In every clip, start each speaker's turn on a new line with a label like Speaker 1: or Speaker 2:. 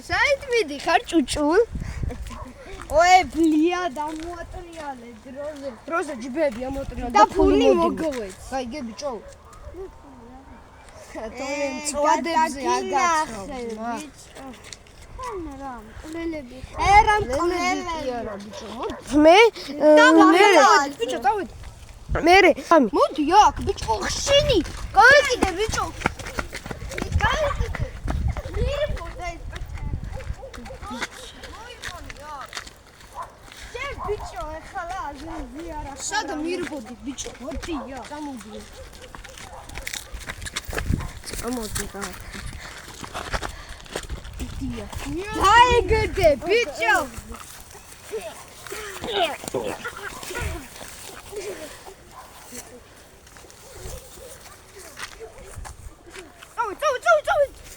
Speaker 1: საით მიდიხარ ჭუჭულ? ой, ბლია დამოატრიალე დროზე ჯიბები ამოატრიალე და ფული მოგოვეთ. გაიგე ბიჭო? თორემ წვადებზე აგაცნობ, ბიჭო. რა მკვლელები. რა მკვლელები არა ბიჭო. მე ბიჭო წავედი. მერე მოდი აქ ბიჭო ხშინი. გაიგე ბიჭო. გაიგე. მირბოდა ეს ბიჭო, ეხლა აზრი არა. სადა მირბოდი ბიჭო, მოდია. წამოდი. წამოდი რა. მოდია. დაიგდე ბიჭო.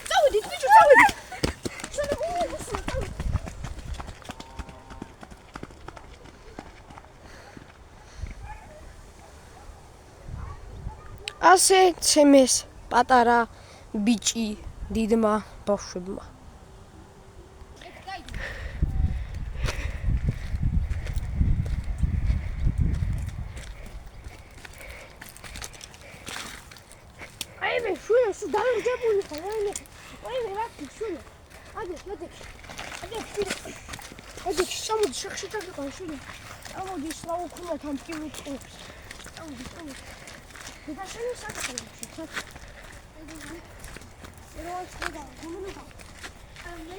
Speaker 1: წავედი ბიჭო, წავედი. ასე ცემეს პატარა ბიჭი დიდმა ბავშვებმა. აიმე შუა სულ დაერჯებული ხარ აიმე. აიმე რა შუა. ადი სამოდი შეხში დაგიყავ შუა. ამოდი შლაუქუნათ ამ ტივუწყებს. ამოდი. და შენ საკუთარ შეხ. ეროა გუმნუდა. ამე.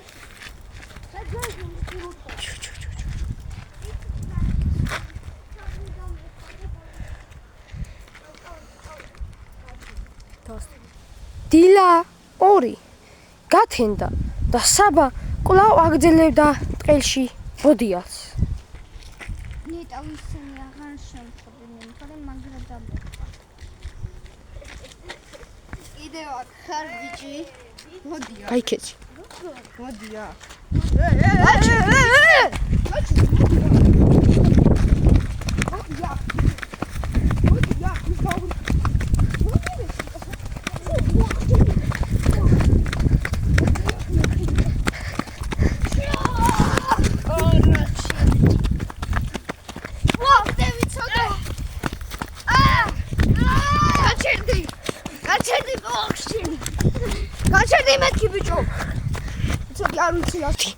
Speaker 1: დილა 2 გათენდა და საბა კვლავ აგძელებდა ტყელში ბოდიას.
Speaker 2: ნეტა ისინი აღარ შემთხვევდნენ, მაგრამ მაგრა დაბა. კიდევ აქ ხარ ბიჭი?
Speaker 1: მოდია.
Speaker 2: გაიქეცი.
Speaker 1: მოდია. გაჩერდი მეთქი ბიჭო. ცოტა არ ვიცი ლათი.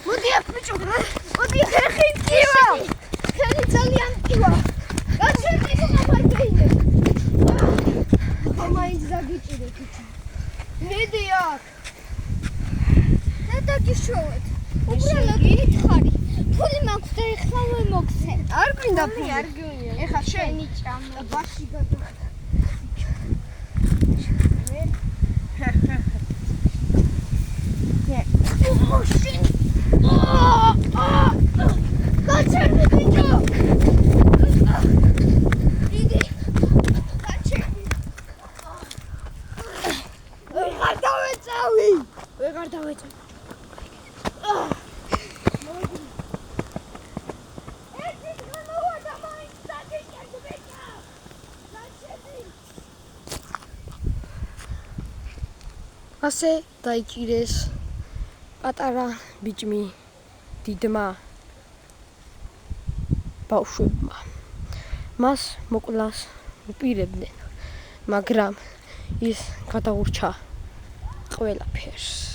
Speaker 1: მოდი აქ ბიჭო. მოდი ხერხი ტკივა. ხელი ძალიან ტკივა. გაჩერდი მომარგეინე. მაინც დაგიჭირე ბიჭო. მიდი აქ. და დაგიშოვეთ. უბრალოდ მითხარი. ფული მაქვს და ეხლა მოგცემ. არ გვინდა ფული, არ გინდა. ეხლა შენი ჭამა. ბაში გადახდა. გაჩერდი ბიჭო. დიდი. გაჩერდი. ვეღარ დავეწავი. ასე დაიჭირეს პატარა ბიჭმი დიდმა ბავშვებმა. მას მოკვლას უპირებდნენ, მაგრამ ის გადაურჩა ყველაფერს.